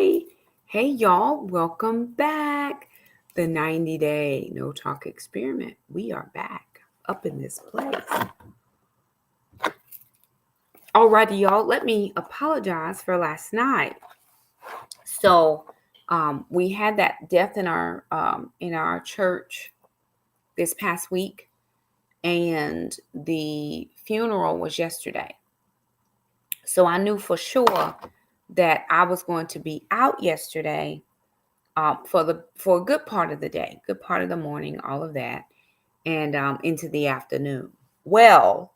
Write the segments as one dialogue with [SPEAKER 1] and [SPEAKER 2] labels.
[SPEAKER 1] Hey, hey, y'all, welcome back. The 90-day No Talk experiment. We are back up in this place. Alrighty, y'all, let me apologize for last night. So, we had that death in our church this past week, and the funeral was yesterday. So I knew for sure that I was going to be out yesterday for a good part of the day, good part of the morning, all of that, and into the afternoon. Well,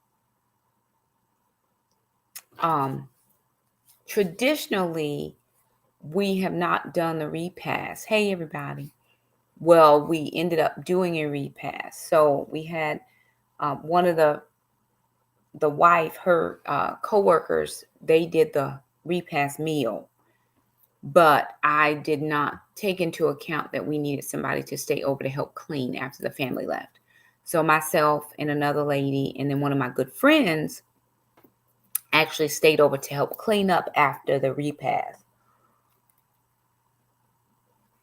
[SPEAKER 1] traditionally, we have not done the repast. Hey, everybody. Well, we ended up doing a repast. So we had one of the wife, her coworkers, they did the repast meal. But I did not take into account that we needed somebody to stay over to help clean after the family left. So myself and another lady and then one of my good friends actually stayed over to help clean up after the repast.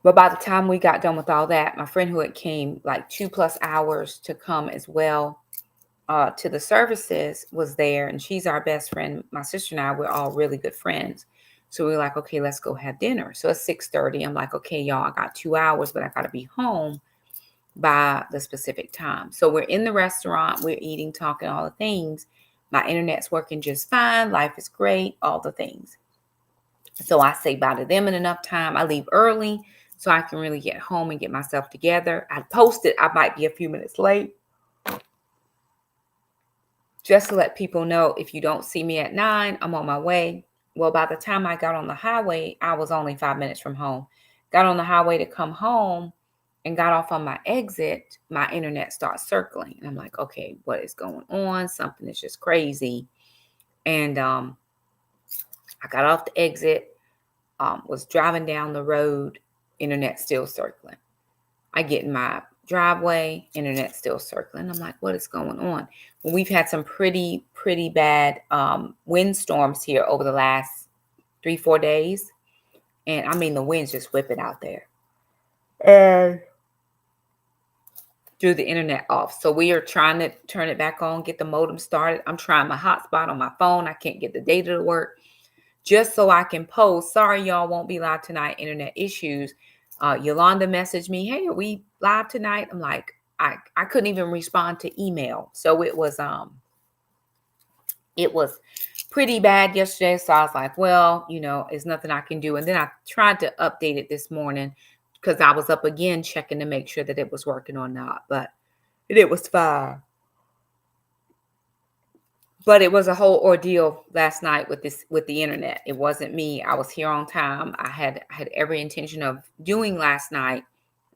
[SPEAKER 1] But by the time we got done with all that, my friend who had came like 2+ hours to come as well to the services was there, and she's our best friend. My sister and I, we're all really good friends. So we were like, okay, let's go have dinner. So it's 6:30. I'm like, okay, y'all, I got 2 hours, but I got to be home by the specific time. So we're in the restaurant, we're eating, talking, all the things. My internet's working just fine. Life is great, all the things. So I say bye to them in enough time. I leave early so I can really get home and get myself together. I posted I might be a few minutes late, just to let people know, if you don't see me at 9, I'm on my way. Well, by the time I got on the highway, I was only 5 minutes from home. Got on the highway to come home and got off on my exit. My internet starts circling. And I'm like, okay, what is going on? Something is just crazy. And I got off the exit, was driving down the road, internet still circling. I get in my driveway, internet still circling. I'm like, what is going on? Well, we've had some pretty bad windstorms here over the last 3-4 days. And I mean, the wind's just whipping out there. And threw the internet off. So we are trying to turn it back on, get the modem started. I'm trying my hotspot on my phone. I can't get the data to work. Just so I can post, sorry, y'all, won't be live tonight, internet issues. Yolanda messaged me, hey, are we live tonight? I'm like, I couldn't even respond to email. So it was pretty bad yesterday. So I was like, well, it's nothing I can do. And then I tried to update it this morning because I was up again checking to make sure that it was working or not. But it was fine. But it was a whole ordeal last night with the internet. It wasn't me. I was here on time. I had every intention of doing last night,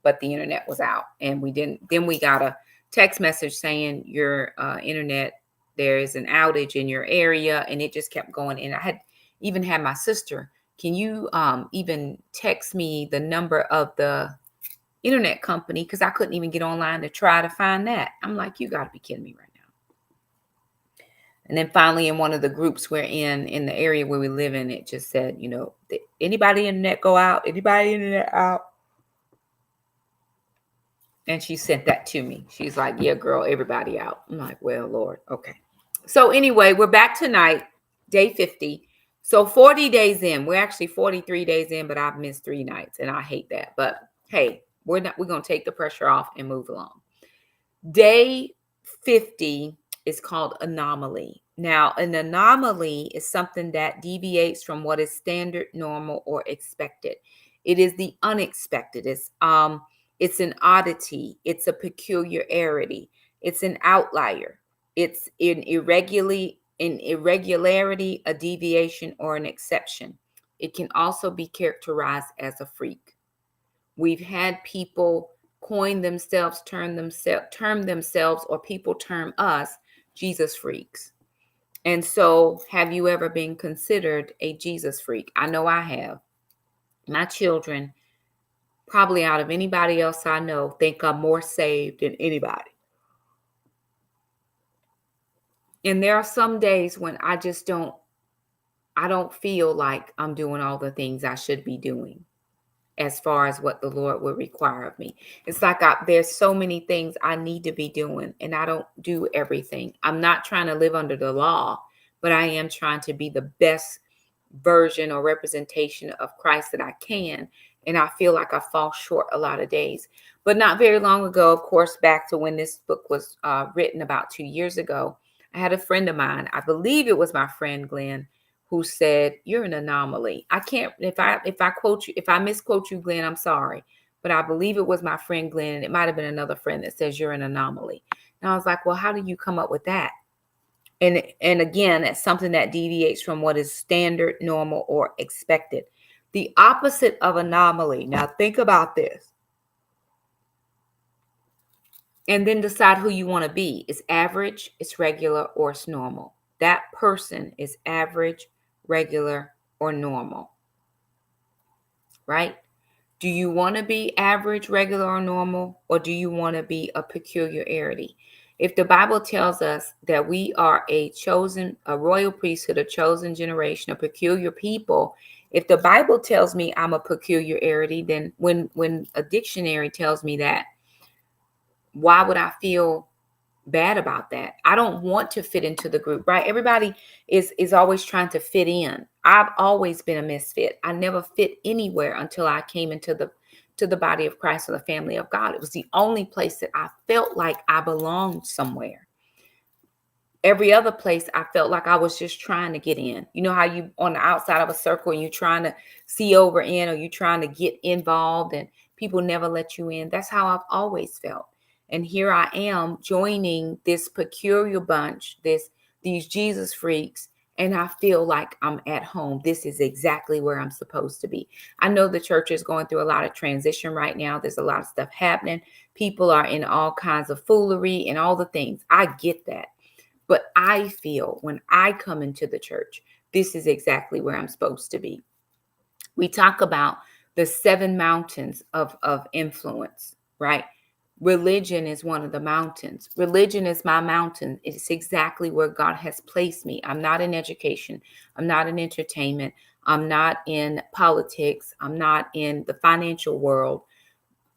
[SPEAKER 1] but the internet was out, and we didn't. Then we got a text message saying your internet, there is an outage in your area, and it just kept going. And I had even had my sister, can you even text me the number of the internet company, because I couldn't even get online to try to find that. I'm like, you got to be kidding me right now. And then finally, in one of the groups we're in the area where we live in, it just said, anybody internet go out? Anybody internet out? And she sent that to me. She's like, yeah, girl, everybody out. I'm like, well, Lord, okay. So anyway, we're back tonight, day 50. So 40 days in. We're actually 43 days in, but I've missed 3 nights, and I hate that. But hey, we're going to take the pressure off and move along. Day 50 is called Anomaly. Now, an anomaly is something that deviates from what is standard, normal, or expected. It is the unexpected. It's an oddity. It's a peculiarity. It's an outlier. It's an irregularity, a deviation, or an exception. It can also be characterized as a freak. We've had people coin themselves, term themselves, or people term us Jesus freaks. And so, have you ever been considered a Jesus freak? I know I have. My children, probably out of anybody else I know, think I'm more saved than anybody. And there are some days when I just don't I don't feel like I'm doing all the things I should be doing as far as what the Lord would require of me. It's like there's so many things I need to be doing, and I don't do everything. I'm not trying to live under the law, but I am trying to be the best version or representation of Christ that I can. And I feel like I fall short a lot of days. But not very long ago, of course, back to when this book was written about 2 years ago, I had a friend of mine, I believe it was my friend Glenn, who said, "You're an anomaly." I can't, if I quote you, if I misquote you, Glenn, I'm sorry. But I believe it was my friend Glenn, and it might have been another friend that says you're an anomaly. And I was like, well, how do you come up with that? And again, that's something that deviates from what is standard, normal, or expected. The opposite of anomaly. Now think about this. And then decide who you want to be. It's average, it's regular, or it's normal. That person is average, regular, or normal. Right? Do you want to be average, regular, or normal? Or do you want to be a peculiarity? If the Bible tells us that we are a royal priesthood, a chosen generation, a peculiar people, if the Bible tells me I'm a peculiarity, then when a dictionary tells me that, why would I feel bad about that? I don't want to fit into the group, right? Everybody is always trying to fit in. I've always been a misfit. I never fit anywhere until I came into the body of Christ or the family of God. It was the only place that I felt like I belonged somewhere. Every other place I felt like I was just trying to get in. You know how you on the outside of a circle and you're trying to see over in, or you're trying to get involved and people never let you in. That's how I've always felt. And here I am joining this peculiar bunch, these Jesus freaks, and I feel like I'm at home. This is exactly where I'm supposed to be. I know the church is going through a lot of transition right now. There's a lot of stuff happening. People are in all kinds of foolery and all the things. I get that. But I feel when I come into the church, this is exactly where I'm supposed to be. We talk about the 7 mountains of influence, right? Religion is one of the mountains. Religion is my mountain. It's exactly where God has placed me. I'm not in education. I'm not in entertainment. I'm not in politics. I'm not in the financial world.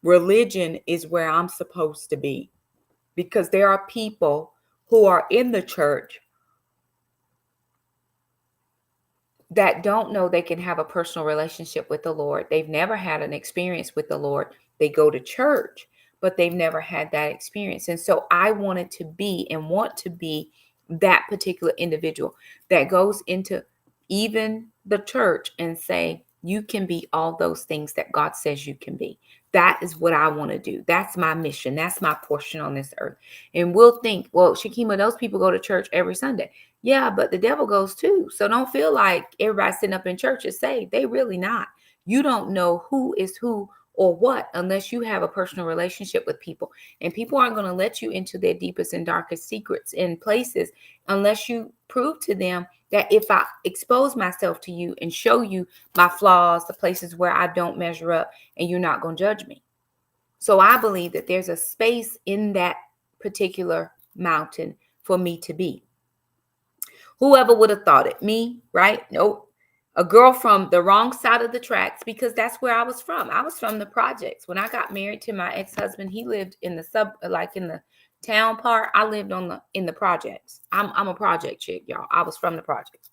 [SPEAKER 1] Religion is where I'm supposed to be, because there are people who are in the church that don't know they can have a personal relationship with the Lord. They've never had an experience with the Lord. They go to church, but they've never had that experience. And so I wanted to be and want to be that particular individual that goes into even the church and say, you can be all those things that God says you can be. That is what I want to do. That's my mission. That's my portion on this earth. And we'll think, well, Shakima, those people go to church every Sunday. Yeah, but the devil goes too. So don't feel like everybody sitting up in church is saved. They really not. You don't know who is who or what unless you have a personal relationship with people. And people aren't going to let you into their deepest and darkest secrets in places unless you prove to them that if I expose myself to you and show you my flaws, the places where I don't measure up, and you're not going to judge me. So I believe that there's a space in that particular mountain for me to be. Whoever would have thought it? Me, right? Nope. A girl from the wrong side of the tracks, because that's where I was from. I was from the projects. When I got married to my ex-husband, he lived in the like in the town part. I lived in the projects. I'm a project chick, y'all. I was from the projects.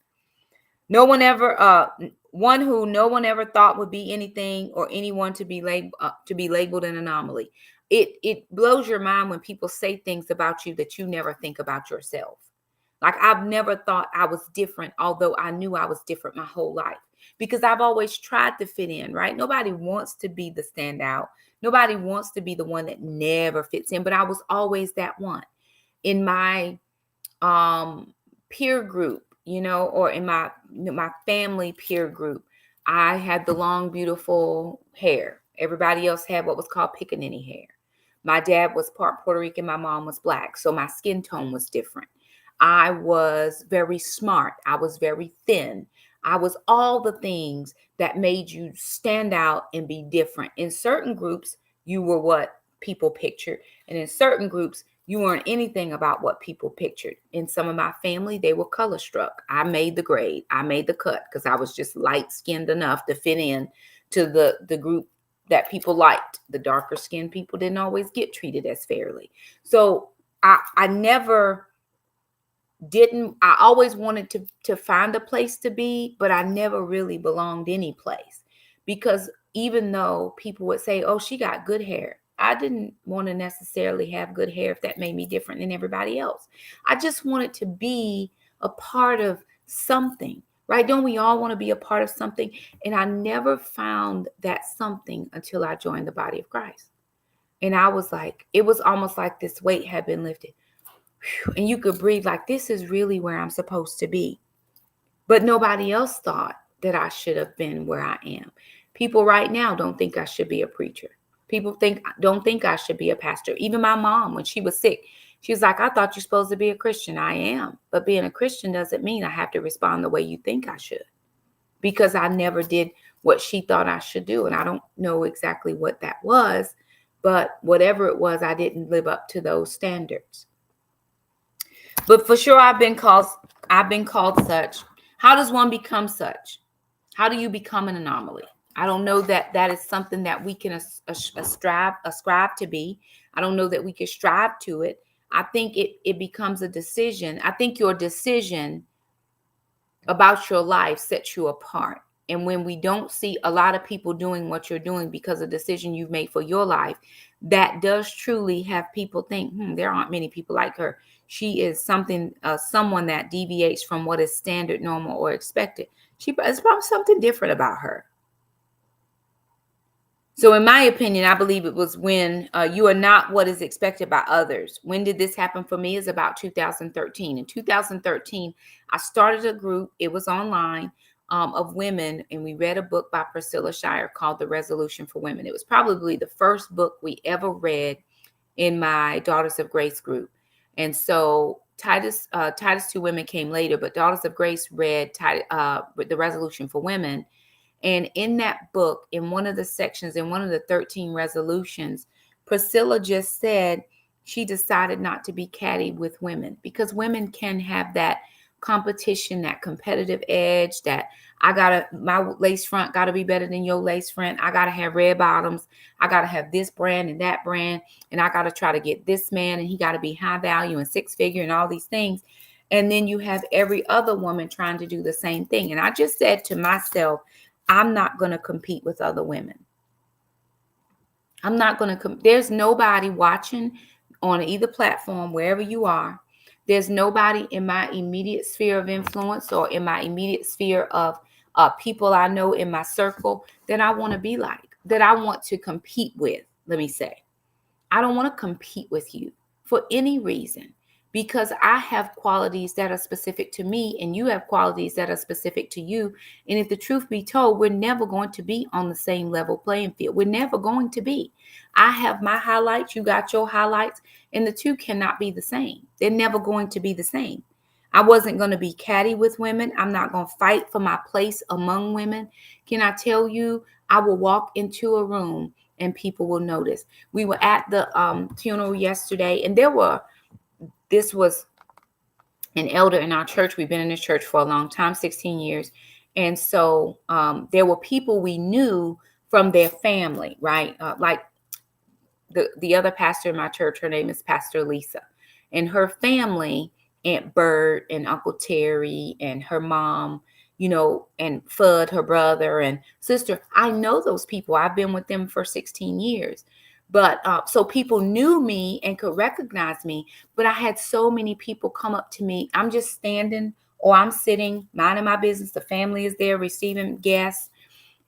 [SPEAKER 1] No one ever one who no one ever thought would be anything or anyone to be labeled an anomaly. It blows your mind when people say things about you that you never think about yourself. Like, I've never thought I was different, although I knew I was different my whole life, because I've always tried to fit in, right? Nobody wants to be the standout. Nobody wants to be the one that never fits in, but I was always that one in my peer group, or in my family peer group. I had the long, beautiful hair. Everybody else had what was called pickaninny hair. My dad was part Puerto Rican, my mom was Black, so my skin tone was different. I was very smart. I was very thin. I was all the things that made you stand out and be different. In certain groups, you were what people pictured, and in certain groups, You weren't anything about what people pictured. In some of my family, they were color struck. I made the grade. I made the cut because I was just light skinned enough to fit in to the group that people liked. The darker skinned people didn't always get treated as fairly. So I never didn't, I always wanted to find a place to be, but I never really belonged any place, because even though people would say, oh, she got good hair, I didn't want to necessarily have good hair if that made me different than everybody else. I just wanted to be a part of something, right? Don't we all want to be a part of something? And I never found that something until I joined the body of Christ. And I was like, it was almost like this weight had been lifted. And you could breathe like, this is really where I'm supposed to be. But nobody else thought that I should have been where I am. People right now don't think I should be a preacher. People don't think I should be a pastor. Even my mom, when she was sick, she was like, I thought you're supposed to be a Christian. I am. But being a Christian doesn't mean I have to respond the way you think I should, because I never did what she thought I should do. And I don't know exactly what that was, but whatever it was, I didn't live up to those standards. But for sure, I've been called such. How does one become such? How do you become an anomaly? I don't know that that is something that we can ascribe to be. I don't know that we can strive to it. I think it becomes a decision. I think your decision about your life sets you apart. And when we don't see a lot of people doing what you're doing because of the decision you've made for your life, that does truly have people think, there aren't many people like her. She is someone that deviates from what is standard, normal, or expected. It's probably something different about her. So in my opinion, I believe it was when you are not what is expected by others. When did this happen for me? Is about 2013. In 2013, I started a group. It was online, of women, and we read a book by Priscilla Shirer called The Resolution for Women. It was probably the first book we ever read in my Daughters of Grace group. And so Titus 2 Women came later, but Daughters of Grace read The Resolution for Women. And in that book, in one of the sections, in one of the 13 resolutions, Priscilla just said she decided not to be catty with women, because women can have that competition, that competitive edge, that my lace front got to be better than your lace front. I got to have red bottoms. I got to have this brand and that brand. And I got to try to get this man, and he got to be high value and six figure and all these things. And then you have every other woman trying to do the same thing. And I just said to myself, I'm not going to compete with other women. I'm not going to, there's nobody watching on either platform, wherever you are. There's nobody in my immediate sphere of influence or in my immediate sphere of people I know in my circle that I want to be like, that I want to compete with. Let me say, I don't want to compete with you for any reason, because I have qualities that are specific to me and you have qualities that are specific to you. And if the truth be told, we're never going to be on the same level playing field. We're never going to be. I have my highlights, you got your highlights, and the two cannot be the same. They're never going to be the same. I wasn't going to be catty with women. I'm not going to fight for my place among women. Can I tell you, I will walk into a room and people will notice. We were at the funeral yesterday, and this was an elder in our church. We've been in this church for a long time, 16 years. And so there were people we knew from their family, right? Like the other pastor in my church, her name is Pastor Lisa. And her family, Aunt Bert and Uncle Terry and her mom, and Fudd, her brother and sister. I know those people. I've been with them for 16 years. But so people knew me and could recognize me. But I had so many people come up to me. I'm just standing or I'm sitting, minding my business. The family is there receiving guests.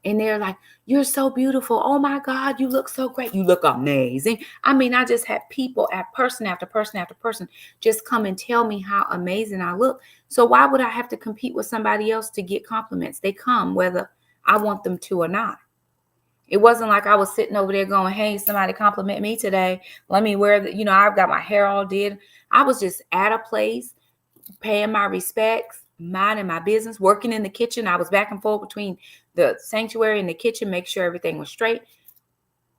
[SPEAKER 1] And they're like, you're so beautiful. Oh my God, you look so great. You look amazing. I mean, I just had people person after person after person just come and tell me how amazing I look. So why would I have to compete with somebody else to get compliments? They come whether I want them to or not. It wasn't like I was sitting over there going, hey, somebody compliment me today. Let me wear I've got my hair all did. I was just at a place, paying my respects, minding my business, working in the kitchen. I was back and forth between the sanctuary and the kitchen, make sure everything was straight.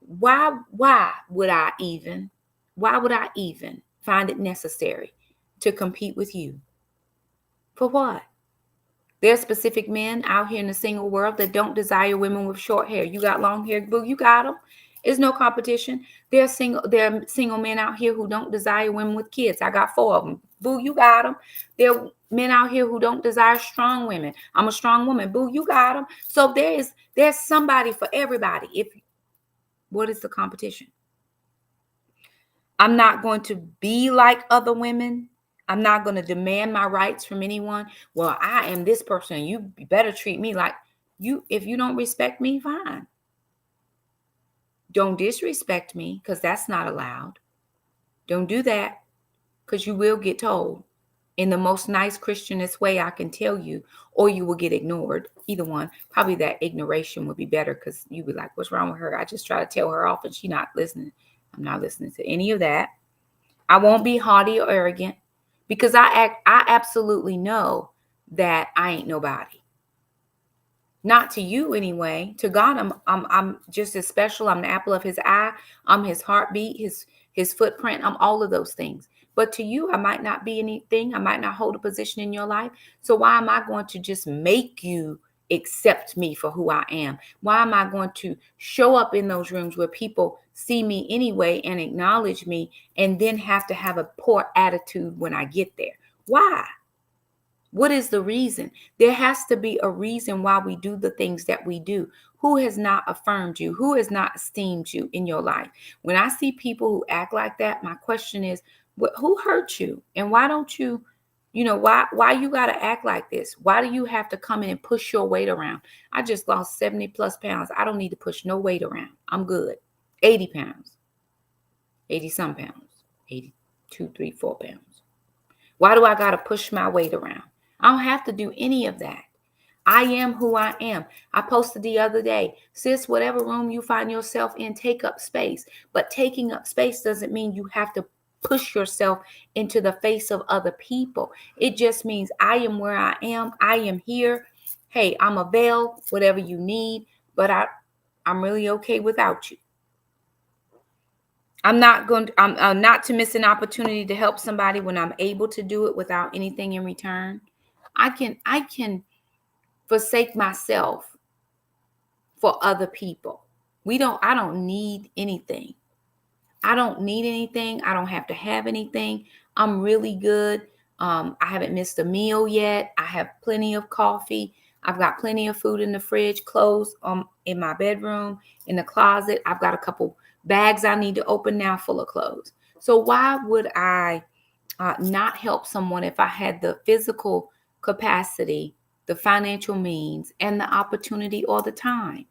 [SPEAKER 1] Why would I even find it necessary to compete with you. For what? There's specific men out here in the single world that don't desire women with short hair. You got long hair, boo, you got them. It's no competition. There are single men out here who don't desire women with kids. I got 4 of them. Boo, you got them. There are men out here who don't desire strong women. I'm a strong woman. Boo, you got them. So there's somebody for everybody. What is the competition? I'm not going to be like other women. I'm not going to demand my rights from anyone. Well, I am this person. You better treat me like you. If you don't respect me, fine. Don't disrespect me because that's not allowed. Don't do that because you will get told in the most nice Christianist way I can tell you, or you will get ignored. Either one. Probably that ignoration would be better because you'd be like, what's wrong with her? I just try to tell her off and she's not listening. I'm not listening to any of that. I won't be haughty or arrogant because I absolutely know that I ain't nobody. Not to you anyway. To God, I'm just as special. I'm the apple of his eye. I'm his heartbeat, his footprint. I'm all of those things. But to you, I might not be anything. I might not hold a position in your life. So why am I going to just make you accept me for who I am? Why am I going to show up in those rooms where people see me anyway and acknowledge me and then have to have a poor attitude when I get there? Why? What is the reason? There has to be a reason why we do the things that we do. Who has not affirmed you? Who has not esteemed you in your life? When I see people who act like that, my question is, who hurt you? And why don't you, why you got to act like this? Why do you have to come in and push your weight around? I just lost 70 plus pounds. I don't need to push no weight around. I'm good. 80 pounds, 80 some pounds, 82, 3, 4 pounds. Why do I got to push my weight around? I don't have to do any of that. I am who I am. I posted the other day, sis, whatever room you find yourself in, take up space. But taking up space doesn't mean you have to push yourself into the face of other people. It just means I am where I am. I am here. Hey, I'm available, whatever you need, but I'm really okay without you. I'm not to miss an opportunity to help somebody when I'm able to do it without anything in return. I can forsake myself for other people. I don't need anything. I don't need anything. I don't have to have anything. I'm really good. I haven't missed a meal yet. I have plenty of coffee. I've got plenty of food in the fridge, clothes in my bedroom, in the closet. I've got a couple bags I need to open now full of clothes. So why would I not help someone if I had the physical capacity, the financial means, and the opportunity all the time?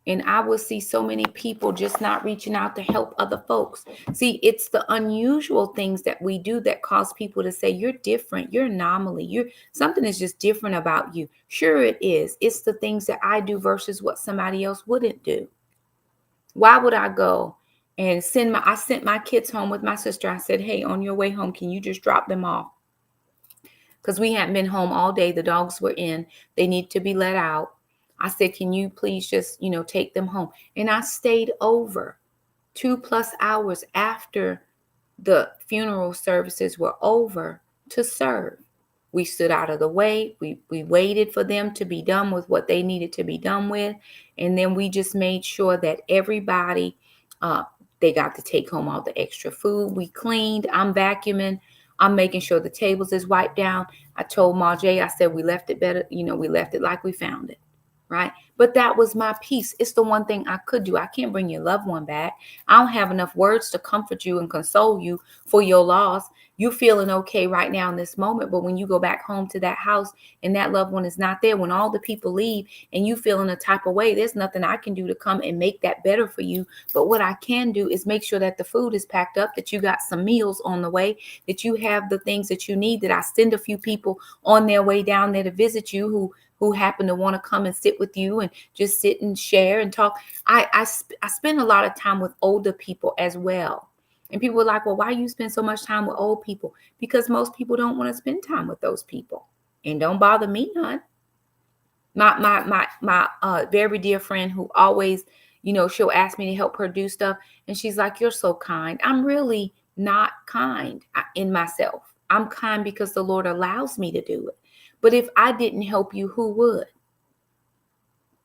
[SPEAKER 1] And I will see so many people just not reaching out to help other folks. See, it's the unusual things that we do that cause people to say, you're different, you're anomaly, something is just different about you. Sure it is. It's the things that I do versus what somebody else wouldn't do. Why would I go and I sent my kids home with my sister. I said, hey, on your way home, can you just drop them off? Because we hadn't been home all day. The dogs were in. They need to be let out. I said, can you please just, take them home? And I stayed over 2+ hours after the funeral services were over to serve. We stood out of the way. We waited for them to be done with what they needed to be done with. And then we just made sure that everybody, they got to take home all the extra food. We cleaned. I'm vacuuming. I'm making sure the tables is wiped down. I told Marjay, I said, we left it better. We left it like we found it. Right. But that was my piece. It's the one thing I could do. I can't bring your loved one back. I don't have enough words to comfort you and console you for your loss. You feeling okay right now in this moment. But when you go back home to that house and that loved one is not there, when all the people leave and you feeling a type of way, there's nothing I can do to come and make that better for you. But what I can do is make sure that the food is packed up, that you got some meals on the way, that you have the things that you need, that I send a few people on their way down there to visit you who happen to want to come and sit with you and just sit and share and talk. I spend a lot of time with older people as well. And people are like, well, why you spend so much time with old people? Because most people don't want to spend time with those people. And don't bother me none. My very dear friend who always, she'll ask me to help her do stuff. And she's like, you're so kind. I'm really not kind in myself. I'm kind because the Lord allows me to do it. But if I didn't help you, who would?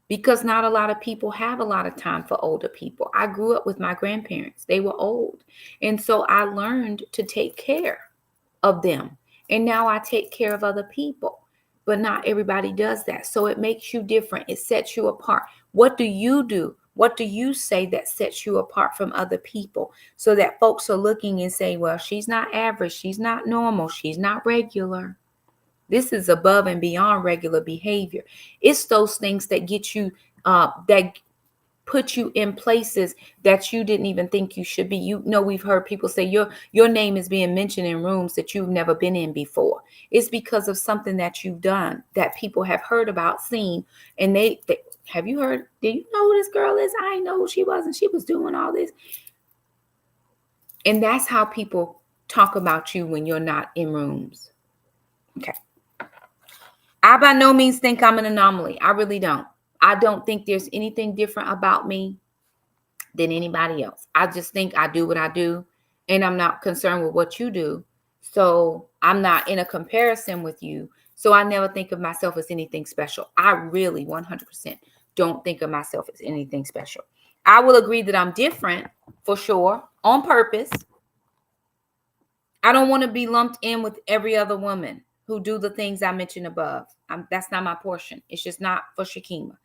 [SPEAKER 1] Because not a lot of people have a lot of time for older people. I grew up with my grandparents. They were old. And so I learned to take care of them. And now I take care of other people. But not everybody does that. So it makes you different. It sets you apart. What do you do? What do you say that sets you apart from other people so that folks are looking and saying, well, she's not average. She's not normal. She's not regular. This is above and beyond regular behavior. It's those things that get you, that put you in places that you didn't even think you should be. You know, we've heard people say your name is being mentioned in rooms that you've never been in before. It's because of something that you've done that people have heard about, seen, and they have you heard? Do you know who this girl is? I know who she was, and she was doing all this. And that's how people talk about you when you're not in rooms. Okay. I by no means think I'm an anomaly. I really don't. I don't think there's anything different about me than anybody else. I just think I do what I do, and I'm not concerned with what you do. So I'm not in a comparison with you. So I never think of myself as anything special. I really 100% don't think of myself as anything special. I will agree that I'm different for sure on purpose. I don't want to be lumped in with every other woman who do the things I mentioned above. That's not my portion. It's just not for Shakima.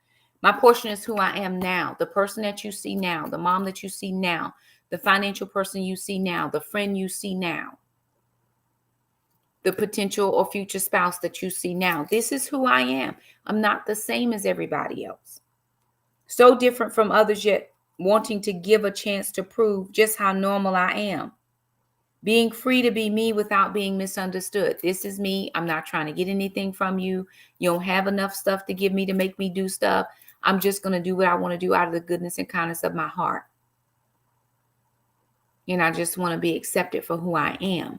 [SPEAKER 1] My portion is who I am now, the person that you see now, the mom that you see now, the financial person you see now, the friend you see now, the potential or future spouse that you see now. This is who I am. I'm not the same as everybody else. So different from others, yet wanting to give a chance to prove just how normal I am. Being free to be me without being misunderstood. This is me. I'm not trying to get anything from you. You don't have enough stuff to give me to make me do stuff. I'm just going to do what I want to do out of the goodness and kindness of my heart. And I just want to be accepted for who I am.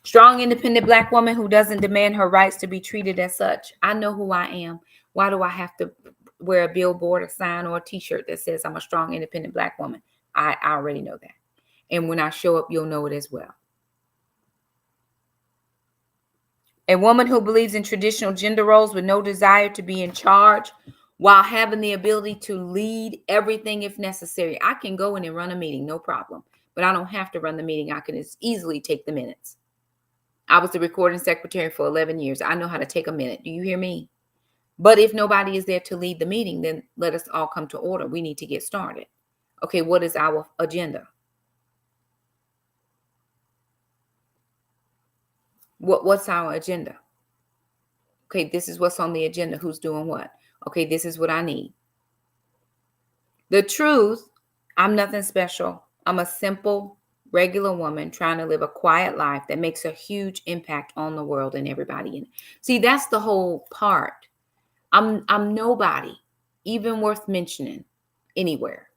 [SPEAKER 1] Strong, independent Black woman who doesn't demand her rights to be treated as such. I know who I am. Why do I have to wear a billboard, a sign, or a t-shirt that says I'm a strong, independent Black woman? I already know that. And when I show up, you'll know it as well. A woman who believes in traditional gender roles with no desire to be in charge while having the ability to lead everything if necessary. I can go in and run a meeting, no problem. But I don't have to run the meeting. I can easily take the minutes. I was the recording secretary for 11 years. I know how to take a minute. Do you hear me? But if nobody is there to lead the meeting, then let us all come to order. We need to get started. Okay, what is our agenda? What's our agenda? Okay, this is what's on the agenda. Who's doing what? Okay, this is what I need. The truth, I'm nothing special. I'm a simple, regular woman trying to live a quiet life that makes a huge impact on the world and everybody in it. See, that's the whole part. I'm nobody, even worth mentioning anywhere.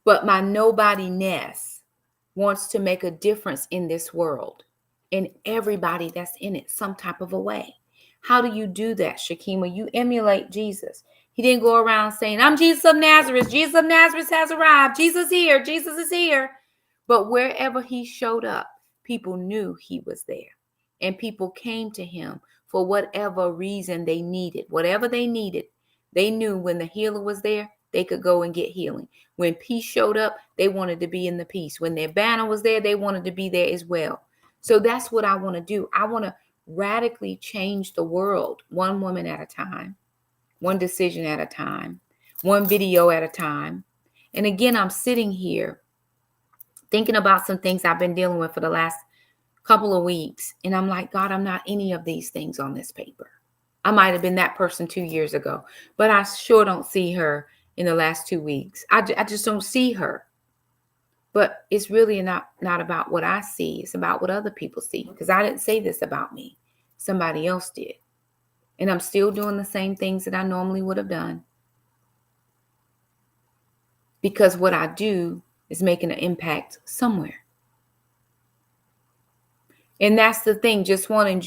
[SPEAKER 1] But my nobody-ness wants to make a difference in this world and everybody that's in it some type of a way. How do you do that, Shakima? You emulate Jesus. He didn't go around saying, I'm Jesus of Nazareth. Jesus of Nazareth has arrived. Jesus here. Jesus is here. But wherever he showed up, people knew he was there. And people came to him for whatever reason they needed. Whatever they needed, they knew when the healer was there, they could go and get healing. When peace showed up, they wanted to be in the peace. When their banner was there, they wanted to be there as well. So that's what I want to do. I want to radically change the world, one woman at a time, one decision at a time, one video at a time. And again, I'm sitting here thinking about some things I've been dealing with for the last couple of weeks. And I'm like, God, I'm not any of these things on this paper. I might have been that person 2 years ago, but I sure don't see her in the last 2 weeks. I just don't see her. But it's really not about what I see. It's about what other people see. Because I didn't say this about me. Somebody else did. And I'm still doing the same things that I normally would have done. Because what I do is making an impact somewhere. And that's the thing. Just wanting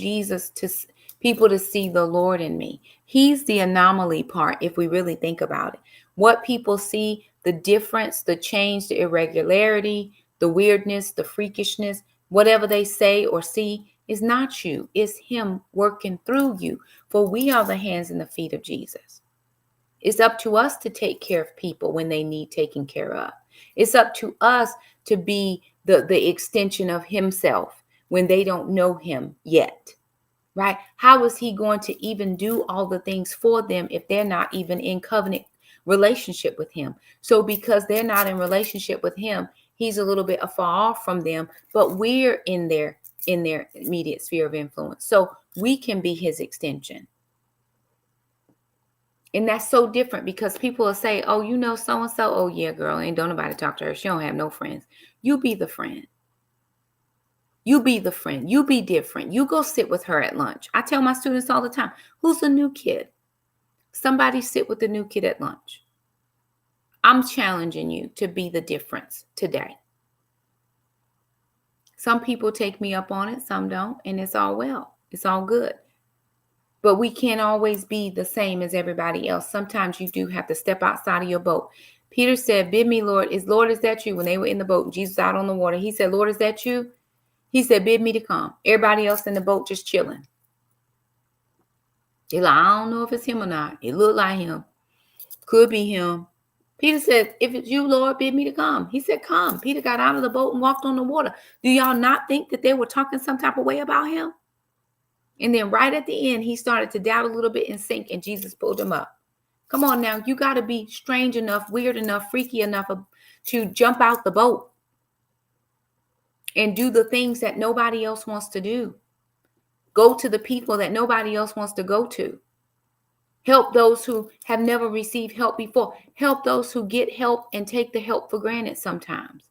[SPEAKER 1] people to see the Lord in me. He's the anomaly part, if we really think about it. What people see, the difference, the change, the irregularity, the weirdness, the freakishness, whatever they say or see is not you. It's him working through you. For we are the hands and the feet of Jesus. It's up to us to take care of people when they need taken care of. It's up to us to be the extension of himself when they don't know him yet. Right? How is he going to even do all the things for them if they're not even in covenant relationship with him? So because they're not in relationship with him, he's a little bit afar off from them, but we're in their immediate sphere of influence. So we can be his extension. And that's so different because people will say, oh, you know so-and-so. Oh, yeah, girl, ain't don't nobody talk to her. She don't have no friends. You be the friend. You be the friend. You be different. You go sit with her at lunch. I tell my students all the time, who's the new kid? Somebody sit with the new kid at lunch. I'm challenging you to be the difference today. Some people take me up on it, some don't, and it's all well. It's all good. But we can't always be the same as everybody else. Sometimes you do have to step outside of your boat. Peter said, bid me, Lord, is that you? When they were in the boat, Jesus out on the water, he said, Lord, is that you? He said, bid me to come. Everybody else in the boat just chilling. They're like, I don't know if it's him or not. It looked like him. Could be him. Peter said, if it's you, Lord, bid me to come. He said, come. Peter got out of the boat and walked on the water. Do y'all not think that they were talking some type of way about him? And then right at the end, he started to doubt a little bit and sink, and Jesus pulled him up. Come on now. You got to be strange enough, weird enough, freaky enough to jump out the boat and do the things that nobody else wants to do. Go to the people that nobody else wants to go to. Help those who have never received help before. Help those who get help and take the help for granted sometimes.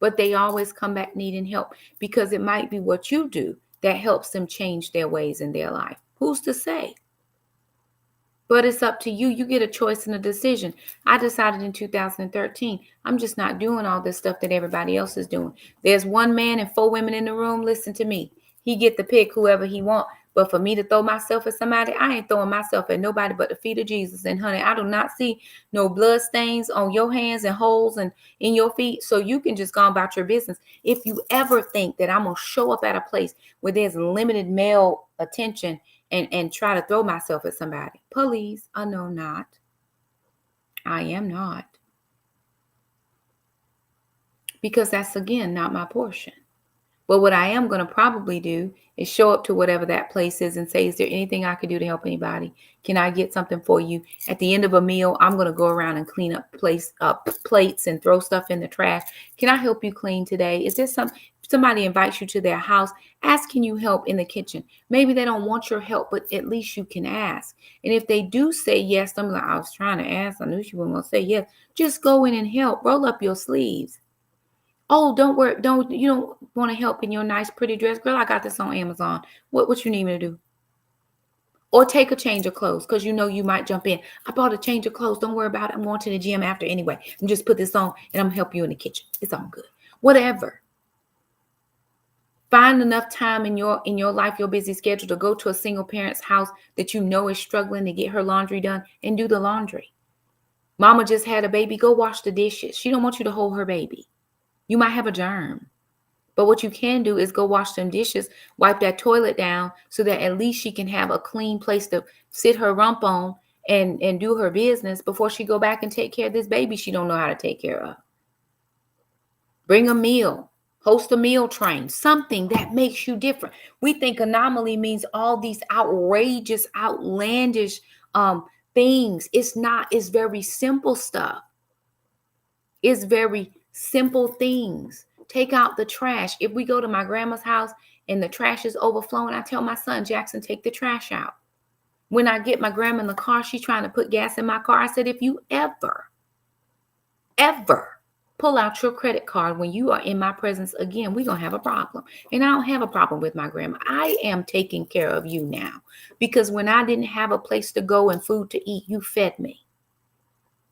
[SPEAKER 1] But they always come back needing help because it might be what you do that helps them change their ways in their life. Who's to say? But it's up to you. You get a choice and a decision. I decided in 2013, I'm just not doing all this stuff that everybody else is doing. There's one man and 4 women in the room. Listen to me. He get to pick whoever he want. But for me to throw myself at somebody, I ain't throwing myself at nobody but the feet of Jesus. And honey, I do not see no blood stains on your hands and holes and in your feet. So you can just go about your business. If you ever think that I'm going to show up at a place where there's limited male attention and try to throw myself at somebody, please, I know not. I am not. Because that's, again, not my portion. But what I am going to probably do is show up to whatever that place is and say, is there anything I could do to help anybody? Can I get something for you? At the end of a meal, I'm going to go around and clean up plates and throw stuff in the trash. Can I help you clean today? Is there somebody invites you to their house? Ask, can you help in the kitchen? Maybe they don't want your help, but at least you can ask. And if they do say yes, I'm like, I was trying to ask. I knew she wasn't going to say yes. Just go in and help. Roll up your sleeves. Oh, don't worry. You don't want to help in your nice, pretty dress? Girl, I got this on Amazon. What you need me to do? Or take a change of clothes because you know you might jump in. I bought a change of clothes. Don't worry about it. I'm going to the gym after anyway. And just put this on and I'm going to help you in the kitchen. It's all good. Whatever. Find enough time in your life, your busy schedule, to go to a single parent's house that you know is struggling to get her laundry done and do the laundry. Mama just had a baby. Go wash the dishes. She don't want you to hold her baby. You might have a germ. But what you can do is go wash them dishes, wipe that toilet down so that at least she can have a clean place to sit her rump on and do her business before she go back and take care of this baby she don't know how to take care of. Bring a meal. Host a meal train. Something that makes you different. We think Anomaly means all these outrageous, outlandish things. It's not. It's very simple stuff. It's very simple things. Take out the trash. If we go to my grandma's house and the trash is overflowing, I tell my son, Jackson, take the trash out. When I get my grandma in the car, she's trying to put gas in my car. I said, if you ever pull out your credit card when you are in my presence again, we're going to have a problem. And I don't have a problem with my grandma. I am taking care of you now because when I didn't have a place to go and food to eat, you fed me.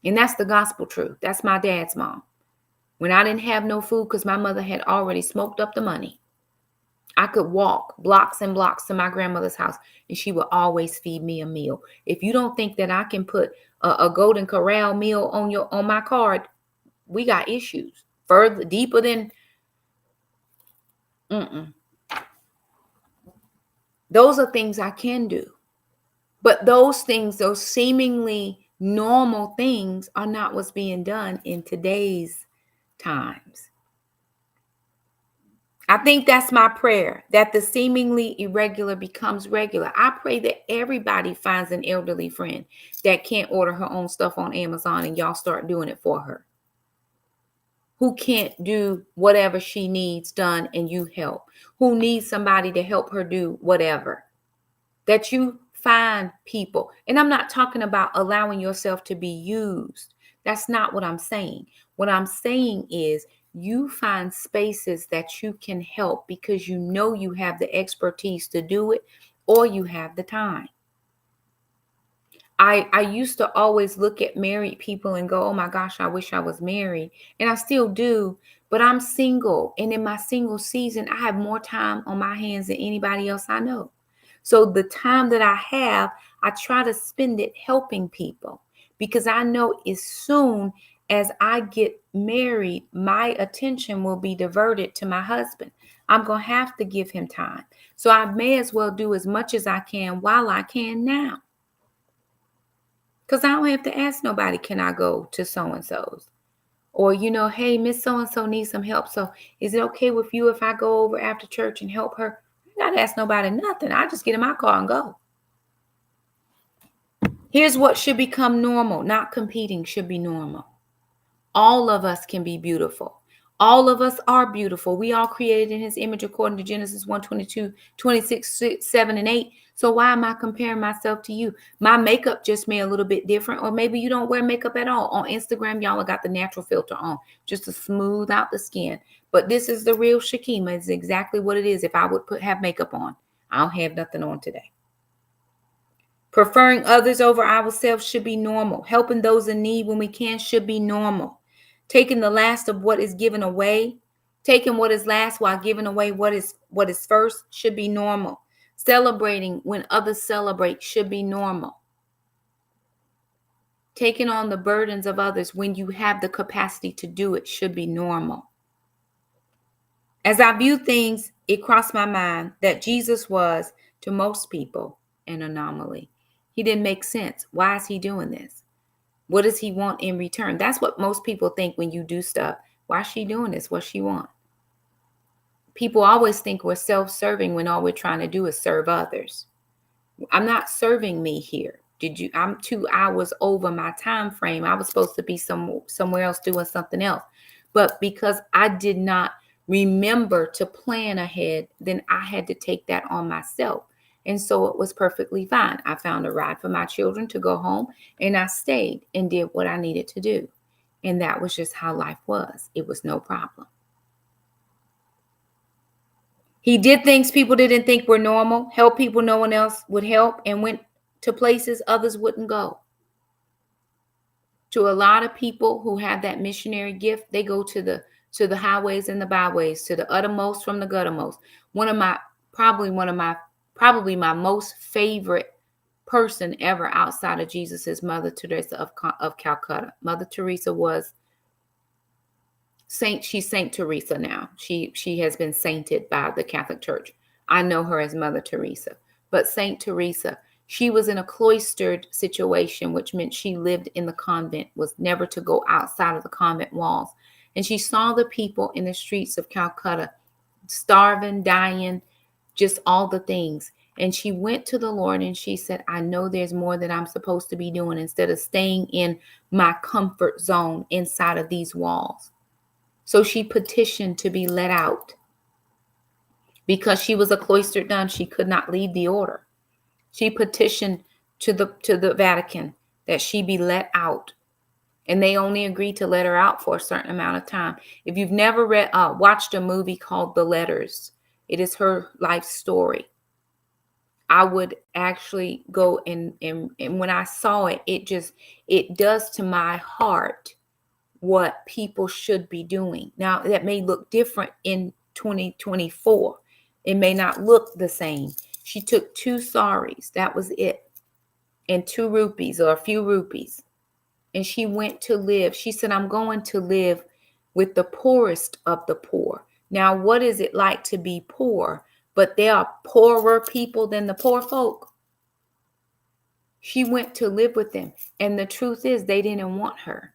[SPEAKER 1] And that's the gospel truth. That's my dad's mom. When I didn't have no food because my mother had already smoked up the money, I could walk blocks and blocks to my grandmother's house and she would always feed me a meal. If you don't think that I can put a Golden Corral meal on my card, we got issues. Further, deeper than Mm-mm. Those are things I can do. But those things, those seemingly normal things, are not what's being done in today's times. I think that's my prayer, that the seemingly irregular becomes regular. I pray that everybody finds an elderly friend that can't order her own stuff on Amazon and y'all start doing it for her. Who can't do whatever she needs done and you help. Who needs somebody to help her do whatever. That you find people. And I'm not talking about allowing yourself to be used. That's not what I'm saying. What I'm saying is you find spaces that you can help because you know you have the expertise to do it, or you have the time. I used to always look at married people and go, oh my gosh, I wish I was married. And I still do, but I'm single. And in my single season, I have more time on my hands than anybody else I know. So the time that I have, I try to spend it helping people, because I know as soon as I get married, my attention will be diverted to my husband. I'm going to have to give him time. So I may as well do as much as I can while I can now. Because I don't have to ask nobody, can I go to so-and-so's? Or, hey, Miss So-and-so needs some help. So is it okay with you if I go over after church and help her? I got to ask nobody nothing. I just get in my car and go. Here's what should become normal. Not competing should be normal. All of us can be beautiful. All of us are beautiful. We all created in his image according to Genesis 1:22, 26, 7, and 8. So why am I comparing myself to you? My makeup just made a little bit different. Or maybe you don't wear makeup at all. On Instagram, y'all got the natural filter on just to smooth out the skin. But this is the real Shakima. It's exactly what it is if I would have makeup on. I don't have nothing on today. Preferring others over ourselves should be normal. Helping those in need when we can should be normal. Taking the last of what is given away, taking what is last while giving away what is first should be normal. Celebrating when others celebrate should be normal. Taking on the burdens of others when you have the capacity to do it should be normal. As I view things, it crossed my mind that Jesus was, to most people, an anomaly. He didn't make sense. Why is he doing this? What does he want in return? That's what most people think when you do stuff. Why is she doing this? What she want? People always think we're self-serving when all we're trying to do is serve others. I'm not serving me here. I'm 2 hours over my time frame. I was supposed to be somewhere else doing something else. But because I did not remember to plan ahead, then I had to take that on myself. And so it was perfectly fine. I found a ride for my children to go home, and I stayed and did what I needed to do. And that was just how life was. It was no problem. He did things people didn't think were normal, helped people no one else would help, and went to places others wouldn't go. To a lot of people who have that missionary gift, they go to the highways and the byways, to the uttermost from the guttermost. Probably my most favorite person ever outside of Jesus is Mother Teresa of Calcutta. Mother Teresa was saint. She's Saint Teresa now. She has been sainted by the Catholic Church. I know her as Mother Teresa, but Saint Teresa, she was in a cloistered situation, which meant she lived in the convent, was never to go outside of the convent walls. And she saw the people in the streets of Calcutta starving, dying, just all the things. And she went to the Lord and she said, I know there's more that I'm supposed to be doing instead of staying in my comfort zone inside of these walls. So she petitioned to be let out. Because she was a cloistered nun, she could not leave the order. She petitioned to the Vatican that she be let out. And they only agreed to let her out for a certain amount of time. If you've never watched a movie called The Letters, it is her life story. I would actually go and when I saw it, it does to my heart what people should be doing. Now, that may look different in 2024. It may not look the same. She took 2 saris, that was it, and 2 rupees or a few rupees. And she went to live. She said, I'm going to live with the poorest of the poor, Now, what is it like to be poor? But there are poorer people than the poor folk. She went to live with them. And the truth is, they didn't want her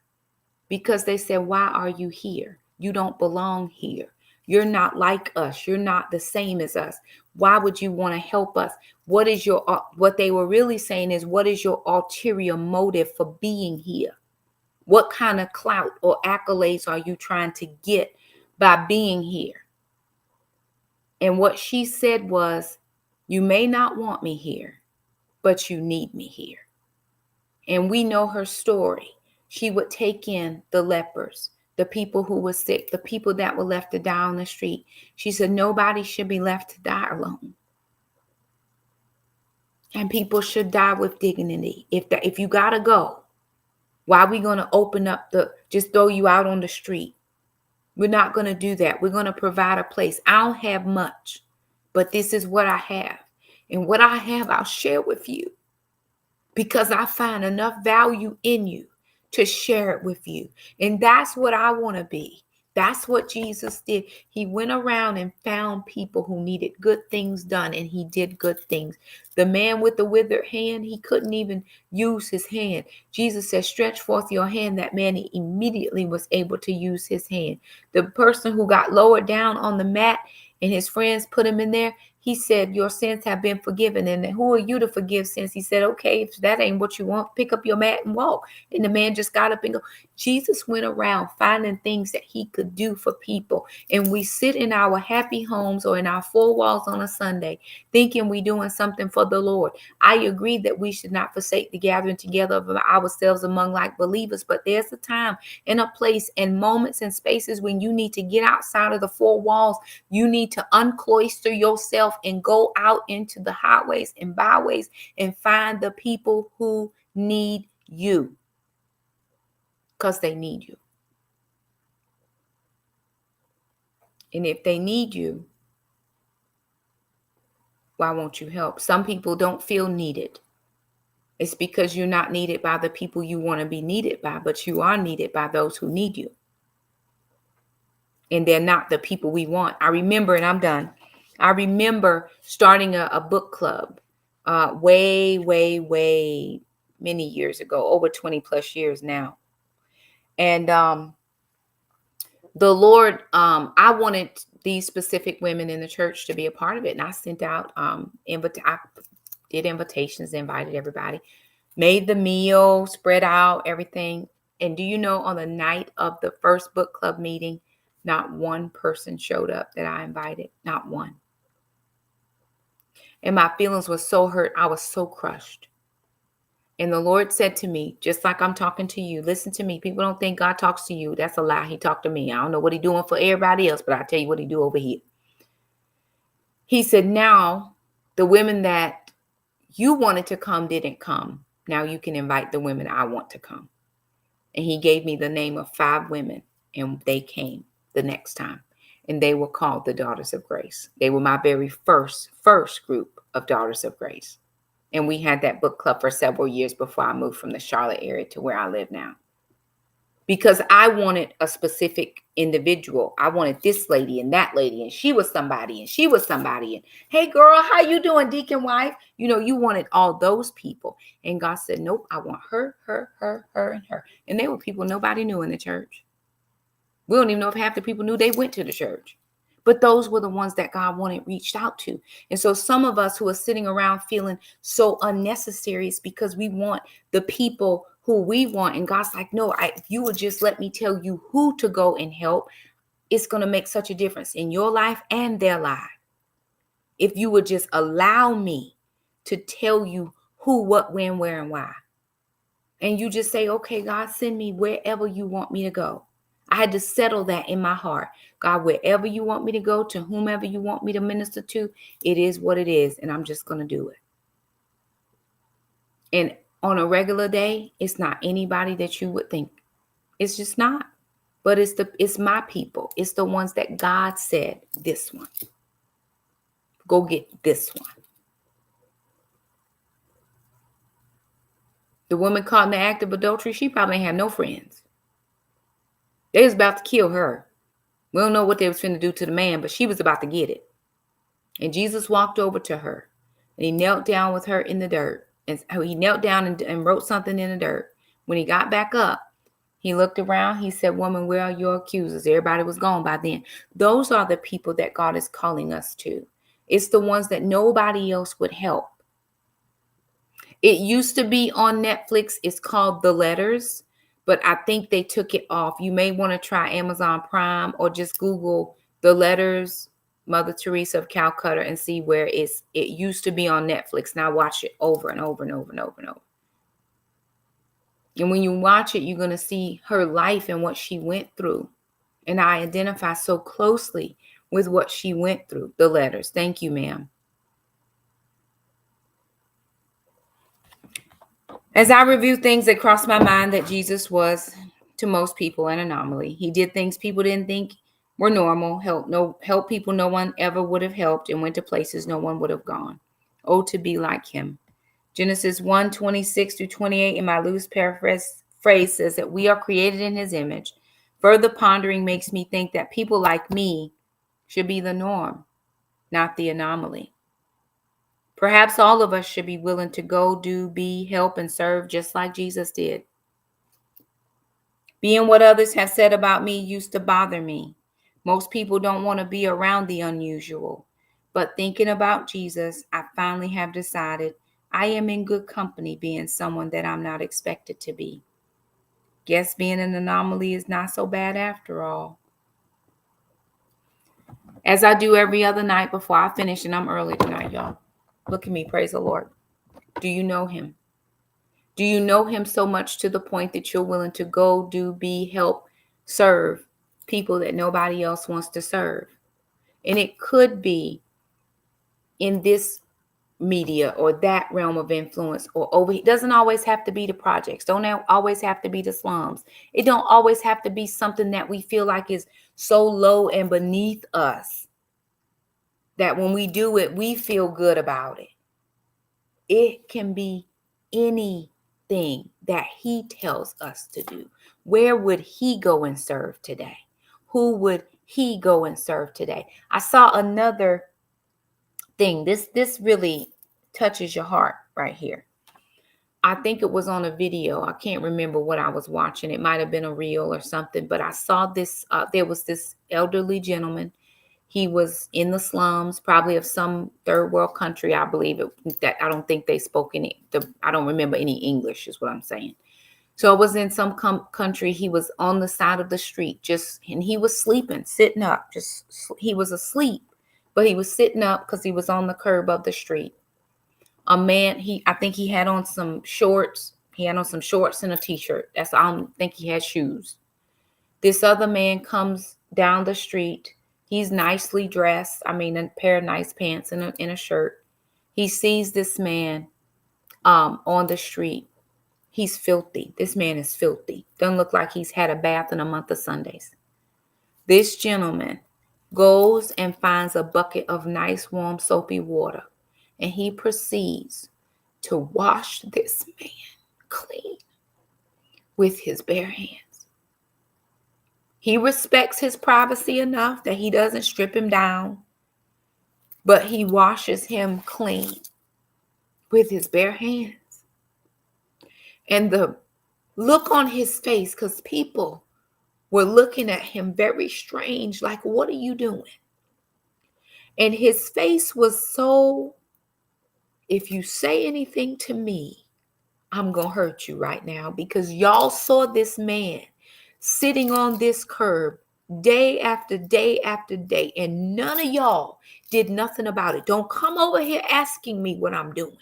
[SPEAKER 1] because they said, why are you here? You don't belong here. You're not like us. You're not the same as us. Why would you want to help us? What they were really saying is, what is your ulterior motive for being here? What kind of clout or accolades are you trying to get by being here? And what she said was, you may not want me here, but you need me here. And we know her story. She would take in the lepers, the people who were sick, the people that were left to die on the street. She said, nobody should be left to die alone. And people should die with dignity. If you got to go, why are we going to open up just throw you out on the street? We're not going to do that. We're going to provide a place. I don't have much, but this is what I have. And what I have, I'll share with you because I find enough value in you to share it with you. And that's what I want to be. That's what Jesus did. He went around and found people who needed good things done, and he did good things. The man with the withered hand, he couldn't even use his hand. Jesus said, stretch forth your hand. That man immediately was able to use his hand. The person who got lowered down on the mat and his friends put him in there, he said, your sins have been forgiven. And who are you to forgive sins? He said, okay, if that ain't what you want, pick up your mat and walk. And the man just got up and go. Jesus went around finding things that he could do for people. And we sit in our happy homes or in our four walls on a Sunday thinking we're doing something for the Lord. I agree that we should not forsake the gathering together of ourselves among like believers, but there's a time and a place and moments and spaces when you need to get outside of the four walls. You need to uncloister yourself and go out into the highways and byways and find the people who need you, because they need you. And if they need you, why won't you help? Some people don't feel needed. It's because you're not needed by the people you want to be needed by, but you are needed by those who need you. And they're not the people we want. I remember, and I'm done, I remember starting a book club way many years ago, over 20 plus years now. And the Lord, I wanted these specific women in the church to be a part of it. And I sent out, I did invitations, invited everybody, made the meal, spread out everything. And do you know, on the night of the first book club meeting, not one person showed up that I invited, not one. And my feelings were so hurt. I was so crushed. And the Lord said to me, just like I'm talking to you, listen to me. People don't think God talks to you. That's a lie. He talked to me. I don't know what he's doing for everybody else, but I'll tell you what he do over here. He said, now the women that you wanted to come didn't come. Now you can invite the women I want to come. And he gave me the name of 5 women, and they came the next time. And they were called the Daughters of Grace. They were my very first group of Daughters of Grace. And we had that book club for several years before I moved from the Charlotte area to where I live now. Because I wanted a specific individual. I wanted this lady and that lady, and she was somebody, and she was somebody. And hey, girl, how you doing, deacon wife? You know, you wanted all those people. And God said, nope, I want her, and her. And they were people nobody knew in the church. We don't even know if half the people knew they went to the church. But those were the ones that God wanted reached out to. And so some of us who are sitting around feeling so unnecessary is because we want the people who we want. And God's like, no, if you would just let me tell you who to go and help, it's going to make such a difference in your life and their life. If you would just allow me to tell you who, what, when, where, and why. And you just say, okay, God, send me wherever you want me to go. I had to settle that in my heart. God, wherever you want me to go, to whomever you want me to minister to, it is what it is, and I'm just going to do it. And on a regular day, it's not anybody that you would think. It's just not. But it's my people. It's the ones that God said, this one. Go get this one. The woman caught in the act of adultery, she probably had no friends. They was about to kill her. We don't know what they was finna do to the man, but she was about to get it. And Jesus walked over to her and he knelt down with her in the dirt. And he knelt down and wrote something in the dirt. When he got back up, he looked around. He said, "Woman, where are your accusers?" Everybody was gone by then. Those are the people that God is calling us to. It's the ones that nobody else would help. It used to be on Netflix. It's called The Letters, but I think they took it off. You may want to try Amazon Prime or just Google The Letters, Mother Teresa of Calcutta, and see where it used to be on Netflix. Now watch it over and over and over and over and over. And when you watch it, you're going to see her life and what she went through. And I identify so closely with what she went through. The Letters. Thank you, ma'am. As I review things that crossed my mind, that Jesus was, to most people, an anomaly. He did things people didn't think were normal, help people no one ever would have helped, and went to places no one would have gone. Oh, to be like him. Genesis 1:26-28 in my loose paraphrase says that we are created in his image. Further pondering makes me think that people like me should be the norm, not the anomaly. Perhaps all of us should be willing to go, do, be, help, and serve just like Jesus did. Being what others have said about me used to bother me. Most people don't want to be around the unusual. But thinking about Jesus, I finally have decided I am in good company being someone that I'm not expected to be. Guess being an anomaly is not so bad after all. As I do every other night before I finish, and I'm early tonight, y'all. Look at me, praise the Lord. Do you know him? Do you know him so much to the point that you're willing to go, do, be, help, serve people that nobody else wants to serve? And it could be in this media or that realm of influence or over. It doesn't always have to be the projects. Don't always have to be the slums. It don't always have to be something that we feel like is so low and beneath us that when we do it, we feel good about it. It can be anything that he tells us to do. Where would he go and serve today? Who would he go and serve today? I saw another thing. This really touches your heart right here. I think it was on a video. I can't remember what I was watching. It might have been a reel or something, but I saw this. There was this elderly gentleman. He was in the slums, probably of some third world country, I believe. That I don't think they spoke any. I don't remember any English, is what I'm saying. So it was in some country. He was on the side of the street, and he was sleeping, sitting up. He was asleep, but he was sitting up because he was on the curb of the street. A man, I think he had on some shorts. He had on some shorts and a t-shirt. I don't think he had shoes. This other man comes down the street. He's nicely dressed. I mean, a pair of nice pants and a shirt. He sees this man on the street. He's filthy. This man is filthy. Doesn't look like he's had a bath in a month of Sundays. This gentleman goes and finds a bucket of nice, warm, soapy water, and he proceeds to wash this man clean with his bare hands. He respects his privacy enough that he doesn't strip him down, but he washes him clean with his bare hands. And the look on his face, because people were looking at him very strange, like, what are you doing? And his face was so, if you say anything to me, I'm going to hurt you right now, because y'all saw this man sitting on this curb day after day after day, and none of y'all did nothing about it. Don't come over here asking me what I'm doing.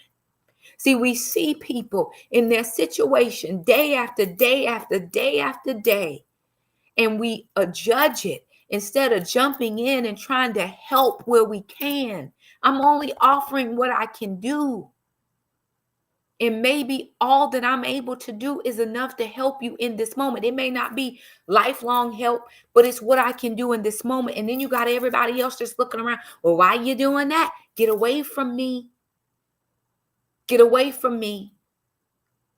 [SPEAKER 1] See, we see people in their situation day after day after day after day, and we judge it instead of jumping in and trying to help where we can. I'm only offering what I can do. And maybe all that I'm able to do is enough to help you in this moment. It may not be lifelong help, but it's what I can do in this moment. And then you got everybody else just looking around. Well, why are you doing that? Get away from me. Get away from me.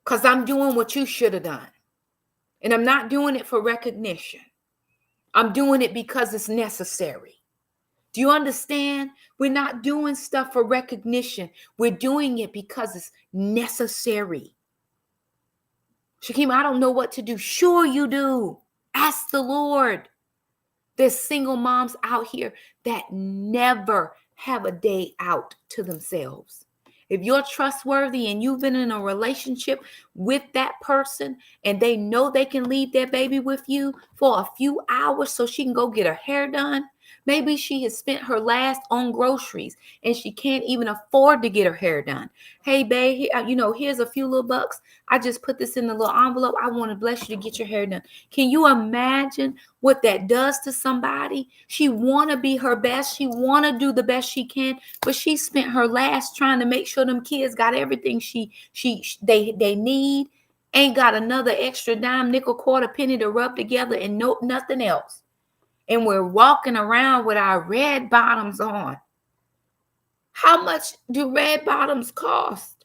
[SPEAKER 1] Because I'm doing what you should have done. And I'm not doing it for recognition. I'm doing it because it's necessary. Do you understand? We're not doing stuff for recognition. We're doing it because it's necessary. Shakim, I don't know what to do. Sure you do. Ask the Lord. There's single moms out here that never have a day out to themselves. If you're trustworthy and you've been in a relationship with that person and they know they can leave their baby with you for a few hours so she can go get her hair done, maybe she has spent her last on groceries and she can't even afford to get her hair done. Hey, babe, here's a few little bucks. I just put this in the little envelope. I want to bless you to get your hair done. Can you imagine what that does to somebody? She want to be her best. She want to do the best she can, but she spent her last trying to make sure them kids got everything they need. Ain't got another extra dime, nickel, quarter, penny to rub together and nothing else. And we're walking around with our red bottoms on. How much do red bottoms cost?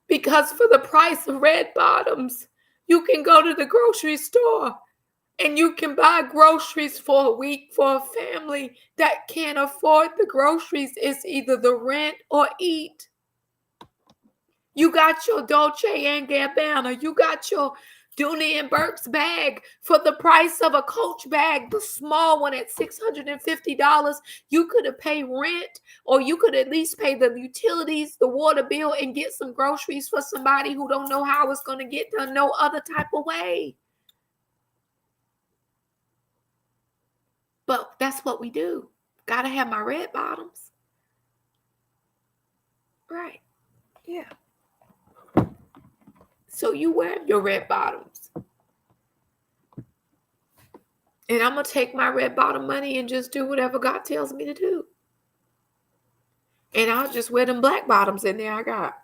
[SPEAKER 1] Because for the price of red bottoms, you can go to the grocery store and you can buy groceries for a week for a family that can't afford the groceries. It's either the rent or eat. You got your Dolce and Gabbana. You got your Dooney and Burke's bag for the price of a Coach bag, the small one at $650. You could have paid rent, or you could at least pay the utilities, the water bill, and get some groceries for somebody who don't know how it's going to get done no other type of way. But that's what we do. Gotta have my red bottoms. Right. Yeah. So you wear your red bottoms. And I'm going to take my red bottom money and just do whatever God tells me to do. And I'll just wear them black bottoms in there I got.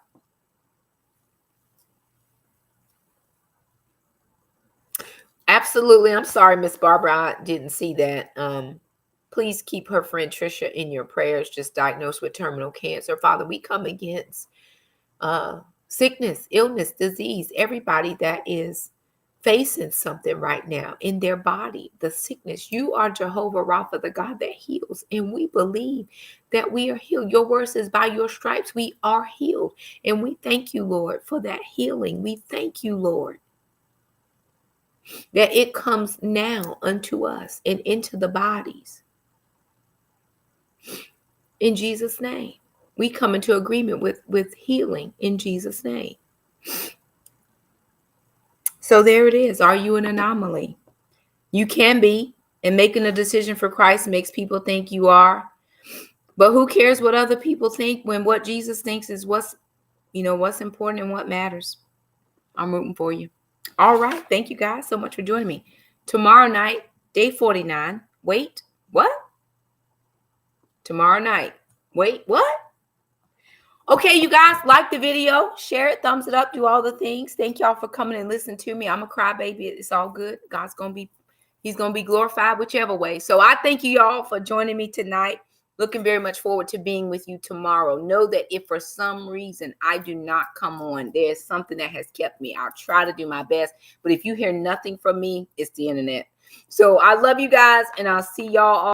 [SPEAKER 1] Absolutely. I'm sorry, Miss Barbara. I didn't see that. Please keep her friend Trisha in your prayers, just diagnosed with terminal cancer. Father, we come against sickness, illness, disease, everybody that is facing something right now in their body, the sickness. You are Jehovah Rapha, the God that heals, and we believe that we are healed. Your word says by your stripes we are healed, and we thank you, Lord, for that healing. We thank you, Lord, that it comes now unto us and into the bodies. In Jesus' name, we come into agreement with healing in Jesus' name. So there it is. Are you an anomaly? You can be, and making a decision for Christ makes people think you are. But who cares what other people think when what Jesus thinks is what's important and what matters. I'm rooting for you. All right. Thank you guys so much for joining me. Tomorrow night, day 49. Wait, what? Tomorrow night. Wait, what? Okay, you guys, like the video, share it, thumbs it up, do all the things. Thank y'all for coming and listening to me. I'm a crybaby. It's all good. He's going to be glorified whichever way. So I thank you all for joining me tonight. Looking very much forward to being with you tomorrow. Know that if for some reason I do not come on, there's something that has kept me. I'll try to do my best. But if you hear nothing from me, it's the internet. So I love you guys, and I'll see y'all all.